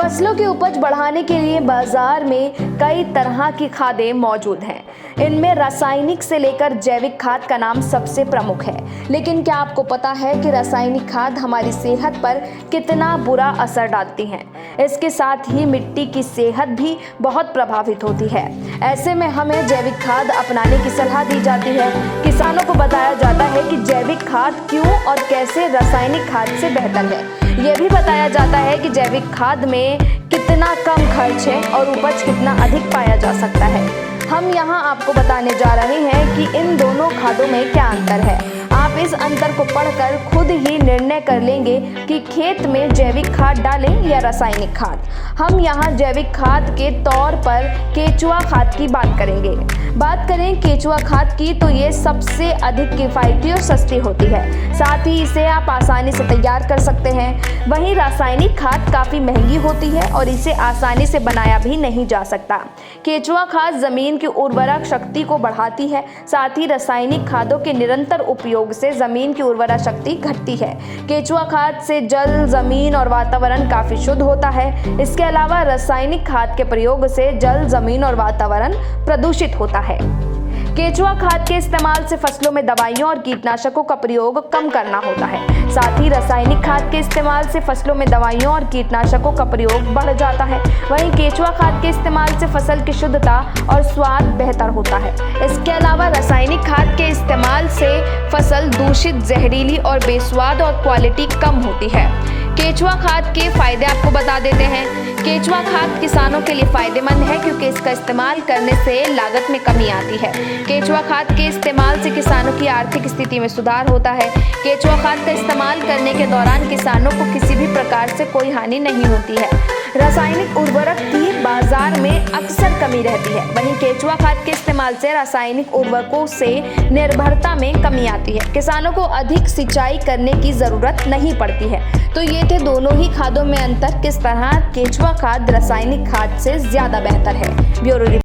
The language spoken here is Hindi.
फसलों की उपज बढ़ाने के लिए बाजार में कई तरह की खादें मौजूद हैं। इनमें रासायनिक से लेकर जैविक खाद का नाम सबसे प्रमुख है। लेकिन क्या आपको पता है कि रासायनिक खाद हमारी सेहत पर कितना बुरा असर डालती हैं? इसके साथ ही मिट्टी की सेहत भी बहुत प्रभावित होती है। ऐसे में हमें जैविक खाद अपनाने की सलाह दी जाती है। किसानों को बताया जाता है कि जैविक खाद क्यों और कैसे रासायनिक खाद से बेहतर है। ये भी बताया जाता है कि जैविक खाद में कितना कम खर्च है और उपज कितना अधिक पाया जा सकता है। हम यहाँ आपको बताने जा रहे हैं कि इन दोनों खादों में क्या अंतर है। आप इस अंतर को पढ़कर खुद ही निर्णय कर लेंगे कि खेत में जैविक खाद डालें या रासायनिक खाद। हम यहाँ जैविक खाद के तौर पर केचुआ खाद की बात करेंगे। बात करें केचुआ खाद की तो ये सबसे अधिक किफ़ायती और सस्ती होती है। साथ ही इसे आप आसानी से तैयार कर सकते हैं। वहीं रासायनिक खाद काफ़ी महंगी होती है और इसे आसानी से बनाया भी नहीं जा सकता। केचुआ खाद ज़मीन की उर्वरक शक्ति को बढ़ाती है। साथ ही रासायनिक खादों के निरंतर उपयोग से ज़मीन की उर्वरा शक्ति घटती है। केचुआ खाद से जल, ज़मीन और वातावरण काफ़ी शुद्ध होता है। इसके अलावा रासायनिक खाद के प्रयोग से जल, ज़मीन और वातावरण प्रदूषित होता है। केचुआ खाद के इस्तेमाल से फसलों में दवाइयों और कीटनाशकों का प्रयोग कम करना होता है। साथ ही रासायनिक खाद के इस्तेमाल से फसलों में दवाइयों और कीटनाशकों का प्रयोग बढ़ जाता है। वहीं केचुआ खाद के इस्तेमाल से फसल की शुद्धता और स्वाद बेहतर होता है। इसके अलावा रासायनिक खाद के इस्तेमाल से फसल दूषित, जहरीली और बेस्वाद और क्वालिटी कम होती है। केचुआ खाद के फायदे आपको बता देते हैं। केचुआ खाद किसानों के लिए फायदेमंद है क्योंकि इसका इस्तेमाल करने से लागत में कमी आती है। केचुआ खाद के इस्तेमाल से किसानों की आर्थिक स्थिति में सुधार होता है। केचुआ खाद का इस्तेमाल करने के दौरान किसानों को किसी भी प्रकार से कोई हानि नहीं होती है। रासायनिक उर्वरक की बाजार में अक्सर कमी रहती है। वहीं केचुआ खाद के इस्तेमाल से रासायनिक उर्वरकों से निर्भरता में कमी आती है। किसानों को अधिक सिंचाई करने की जरूरत नहीं पड़ती है। तो ये थे दोनों ही खादों में अंतर, किस तरह केचुआ खाद रासायनिक खाद से ज्यादा बेहतर है। ब्यूरो